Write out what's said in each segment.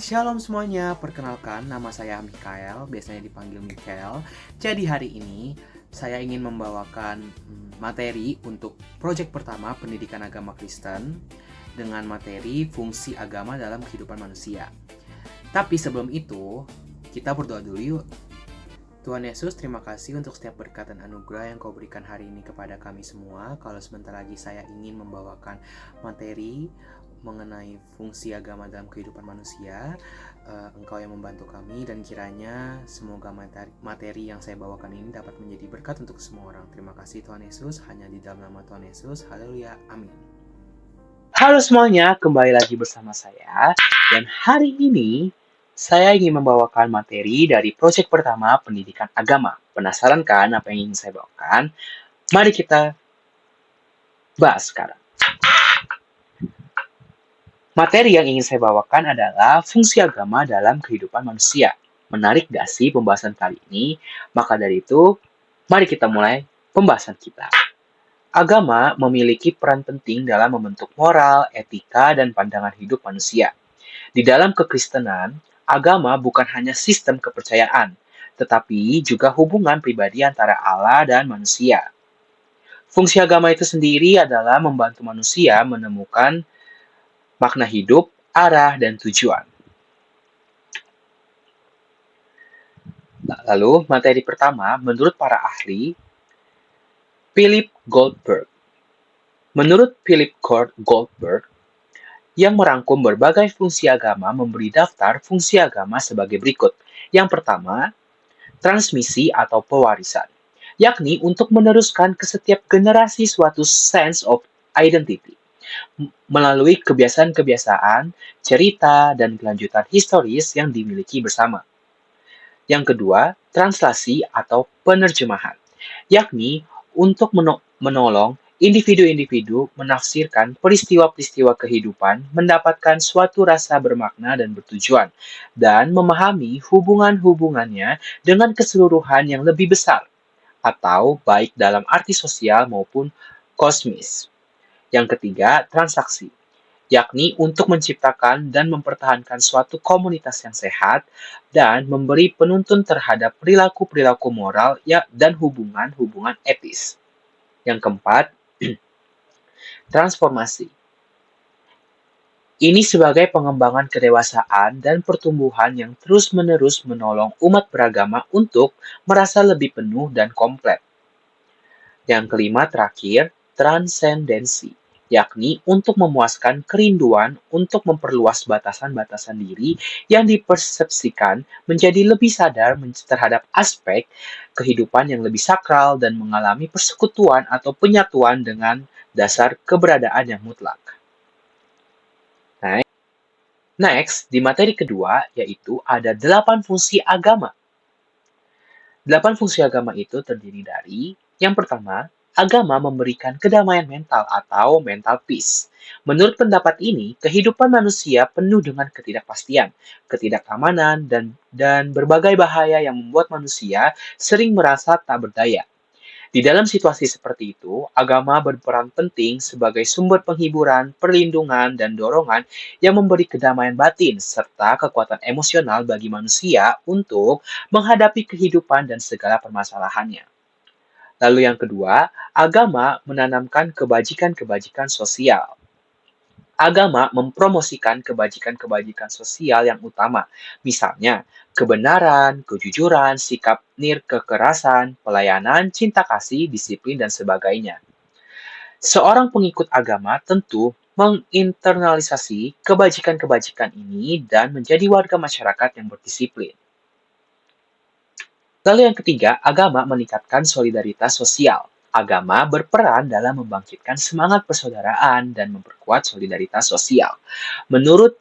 Shalom semuanya, perkenalkan nama saya Mikael, biasanya dipanggil Mikael. Jadi hari ini saya ingin membawakan materi untuk proyek pertama pendidikan agama Kristen dengan materi fungsi agama dalam kehidupan manusia. Tapi sebelum itu, kita berdoa dulu yuk. Tuhan Yesus, terima kasih untuk setiap berkat dan anugerah yang kau berikan hari ini kepada kami semua. Kalau sebentar lagi saya ingin membawakan materi mengenai fungsi agama dalam kehidupan manusia, Engkau yang membantu kami, dan kiranya semoga materi yang saya bawakan ini dapat menjadi berkat untuk semua orang. Terima kasih Tuhan Yesus, hanya di dalam nama Tuhan Yesus. Haleluya, amin. Halo semuanya, kembali lagi bersama saya. Dan hari ini saya ingin membawakan materi dari proyek pertama pendidikan agama. Penasaran kan apa yang ingin saya bawakan? Mari kita bahas sekarang. Materi yang ingin saya bawakan adalah fungsi agama dalam kehidupan manusia. Menarik gak sih pembahasan kali ini? Maka dari itu, mari kita mulai pembahasan kita. Agama memiliki peran penting dalam membentuk moral, etika, dan pandangan hidup manusia. Di dalam kekristenan, agama bukan hanya sistem kepercayaan, tetapi juga hubungan pribadi antara Allah dan manusia. Fungsi agama itu sendiri adalah membantu manusia menemukan makna hidup, arah, dan tujuan. Lalu, materi pertama, menurut para ahli, Philip Goldberg. Menurut Philip Goldberg, yang merangkum berbagai fungsi agama memberi daftar fungsi agama sebagai berikut. Yang pertama, transmisi atau pewarisan, yakni untuk meneruskan ke setiap generasi suatu sense of identity melalui kebiasaan-kebiasaan, cerita, dan kelanjutan historis yang dimiliki bersama. Yang kedua, translasi atau penerjemahan, yakni untuk menolong individu-individu menafsirkan peristiwa-peristiwa kehidupan, mendapatkan suatu rasa bermakna dan bertujuan, dan memahami hubungan-hubungannya dengan keseluruhan yang lebih besar, atau baik dalam arti sosial maupun kosmis. Yang ketiga, transaksi, yakni untuk menciptakan dan mempertahankan suatu komunitas yang sehat dan memberi penuntun terhadap perilaku-perilaku moral dan hubungan-hubungan etis. Yang keempat, transformasi. Ini sebagai pengembangan kedewasaan dan pertumbuhan yang terus-menerus menolong umat beragama untuk merasa lebih penuh dan komplit. Yang kelima terakhir, transendensi, yakni untuk memuaskan kerinduan untuk memperluas batasan-batasan diri yang dipersepsikan menjadi lebih sadar terhadap aspek kehidupan yang lebih sakral dan mengalami persekutuan atau penyatuan dengan dasar keberadaan yang mutlak. Next, di materi kedua, yaitu ada 8 fungsi agama. 8 fungsi agama itu terdiri dari, yang pertama, agama memberikan kedamaian mental atau mental peace. Menurut pendapat ini, kehidupan manusia penuh dengan ketidakpastian, ketidakamanan, dan berbagai bahaya yang membuat manusia sering merasa tak berdaya. Di dalam situasi seperti itu, agama berperan penting sebagai sumber penghiburan, perlindungan, dan dorongan yang memberi kedamaian batin serta kekuatan emosional bagi manusia untuk menghadapi kehidupan dan segala permasalahannya. Lalu yang kedua, agama menanamkan kebajikan-kebajikan sosial. Agama mempromosikan kebajikan-kebajikan sosial yang utama, misalnya kebenaran, kejujuran, sikap nirkekerasan, pelayanan, cinta kasih, disiplin, dan sebagainya. Seorang pengikut agama tentu menginternalisasi kebajikan-kebajikan ini dan menjadi warga masyarakat yang berdisiplin. Lalu yang ketiga, agama meningkatkan solidaritas sosial. Agama berperan dalam membangkitkan semangat persaudaraan dan memperkuat solidaritas sosial. Menurut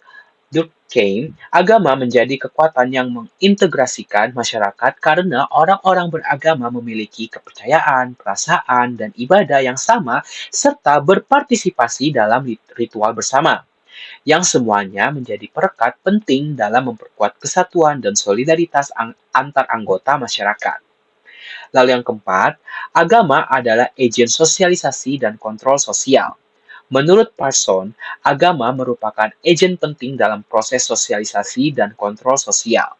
Durkheim, agama menjadi kekuatan yang mengintegrasikan masyarakat karena orang-orang beragama memiliki kepercayaan, perasaan, dan ibadah yang sama serta berpartisipasi dalam ritual bersama, yang semuanya menjadi perekat penting dalam memperkuat kesatuan dan solidaritas antar anggota masyarakat. Lalu yang keempat, agama adalah agen sosialisasi dan kontrol sosial. Menurut Parson, agama merupakan agen penting dalam proses sosialisasi dan kontrol sosial.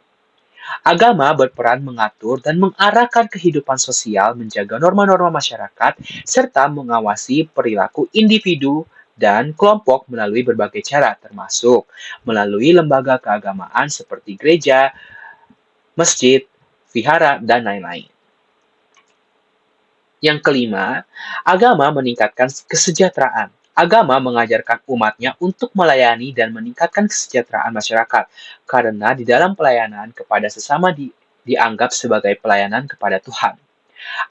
Agama berperan mengatur dan mengarahkan kehidupan sosial, menjaga norma-norma masyarakat, serta mengawasi perilaku individu dan kelompok melalui berbagai cara, termasuk melalui lembaga keagamaan seperti gereja, masjid, vihara, dan lain-lain. Yang kelima, agama meningkatkan kesejahteraan. Agama mengajarkan umatnya untuk melayani dan meningkatkan kesejahteraan masyarakat, karena di dalam pelayanan kepada sesama dianggap sebagai pelayanan kepada Tuhan.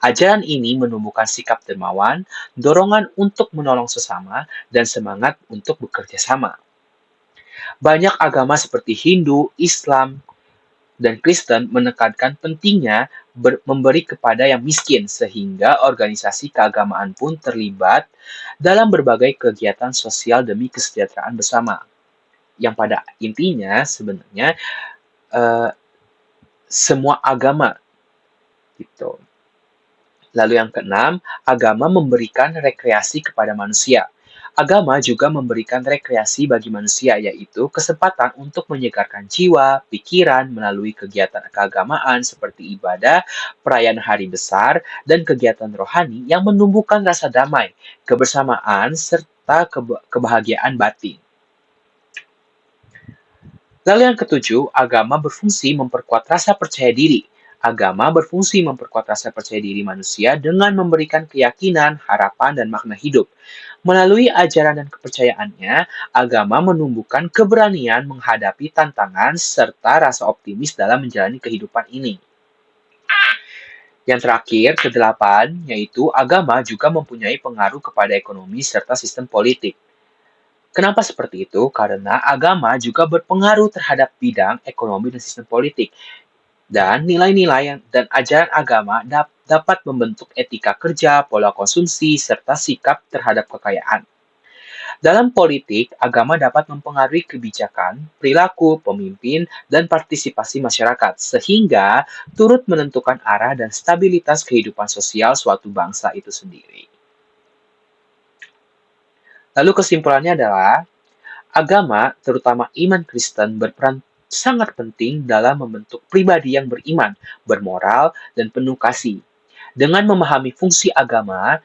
Ajaran ini menumbuhkan sikap dermawan, dorongan untuk menolong sesama, dan semangat untuk bekerja sama. Banyak agama seperti Hindu, Islam, dan Kristen menekankan pentingnya memberi kepada yang miskin, sehingga organisasi keagamaan pun terlibat dalam berbagai kegiatan sosial demi kesejahteraan bersama. Yang pada intinya sebenarnya eh, semua agama gitu. Lalu yang keenam, agama memberikan rekreasi kepada manusia. Agama juga memberikan rekreasi bagi manusia, yaitu kesempatan untuk menyegarkan jiwa, pikiran melalui kegiatan keagamaan seperti ibadah, perayaan hari besar, dan kegiatan rohani yang menumbuhkan rasa damai, kebersamaan, serta kebahagiaan batin. Lalu yang ketujuh, agama berfungsi memperkuat rasa percaya diri. Agama berfungsi memperkuat rasa percaya diri manusia dengan memberikan keyakinan, harapan, dan makna hidup. Melalui ajaran dan kepercayaannya, agama menumbuhkan keberanian menghadapi tantangan serta rasa optimis dalam menjalani kehidupan ini. Yang terakhir, kedelapan, yaitu agama juga mempunyai pengaruh kepada ekonomi serta sistem politik. Kenapa seperti itu? Karena agama juga berpengaruh terhadap bidang ekonomi dan sistem politik. Dan nilai-nilai dan ajaran agama dapat membentuk etika kerja, pola konsumsi, serta sikap terhadap kekayaan. Dalam politik, agama dapat mempengaruhi kebijakan, perilaku, pemimpin, dan partisipasi masyarakat, sehingga turut menentukan arah dan stabilitas kehidupan sosial suatu bangsa itu sendiri. Lalu kesimpulannya adalah, agama, terutama iman Kristen, berperan sangat penting dalam membentuk pribadi yang beriman, bermoral, dan penuh kasih. Dengan memahami fungsi agama,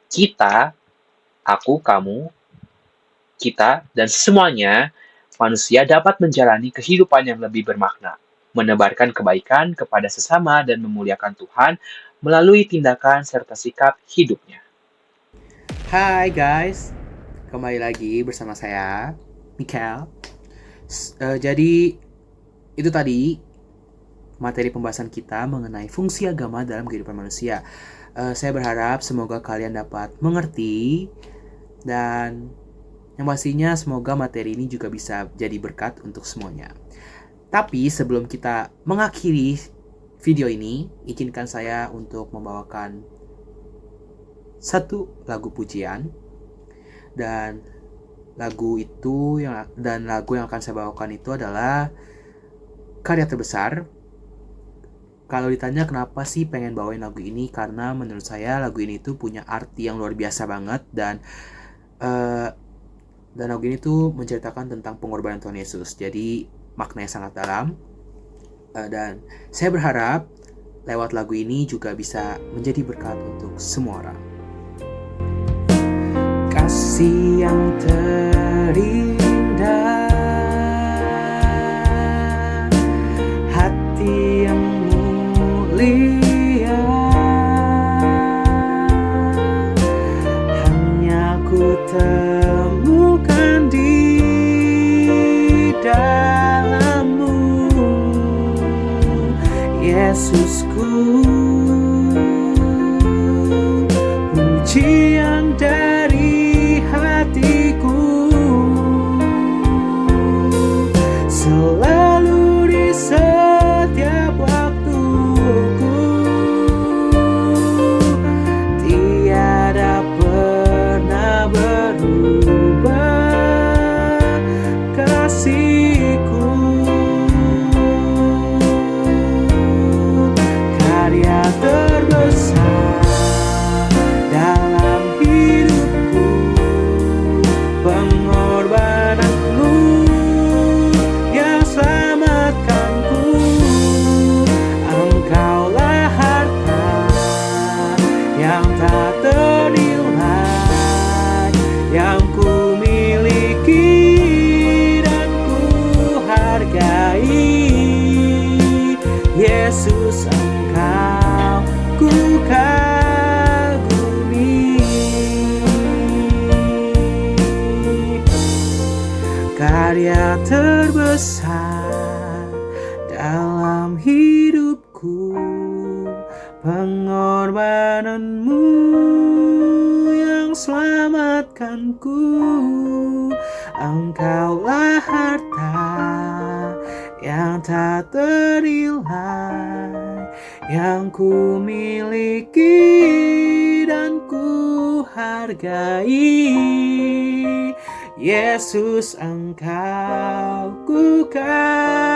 kita, aku, kamu, kita, dan semuanya, manusia dapat menjalani kehidupan yang lebih bermakna, menebarkan kebaikan kepada sesama, dan memuliakan Tuhan melalui tindakan serta sikap hidupnya. Hai guys, kembali lagi bersama saya, Mikael. Jadi itu tadi materi pembahasan kita mengenai fungsi agama dalam kehidupan manusia. Saya berharap semoga kalian dapat mengerti, dan yang pastinya semoga materi ini juga bisa jadi berkat untuk semuanya. Tapi sebelum kita mengakhiri video ini, izinkan saya untuk membawakan satu lagu pujian. Dan lagu yang akan saya bawakan itu adalah Karya Terbesar. Kalau ditanya kenapa sih pengen bawain lagu ini, karena menurut saya lagu ini tuh punya arti yang luar biasa banget, dan lagu ini tuh menceritakan tentang pengorbanan Tuhan Yesus. Jadi maknanya sangat dalam, dan saya berharap lewat lagu ini juga bisa menjadi berkat untuk semua orang. Kasih yang terindah, hati yang mulia, hanya ku temukan di dalam-Mu, Yesusku. Pujian dari hatiku selalu di setiap waktuku, tiada pernah berubah kasih-Ku. Karya terbesar dalam hargai. Yesus, Engkau ku kagumi. Karya terbesar dalam hidupku, pengorbananmu yang selamatkanku. Engkaulah harta yang tak ternilai, yang ku miliki dan ku hargai. Yesus, Engkau ku kagumi.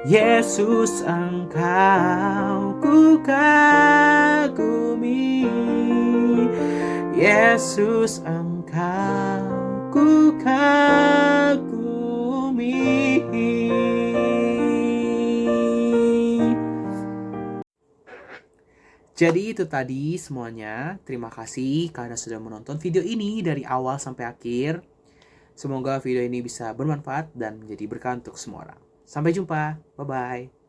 Yesus, Engkau ku kagumi. Yesus, Engkau ku kagumi. Jadi itu tadi semuanya. Terima kasih karena sudah menonton video ini dari awal sampai akhir. Semoga video ini bisa bermanfaat dan menjadi berkah untuk semua orang. Sampai jumpa. Bye-bye.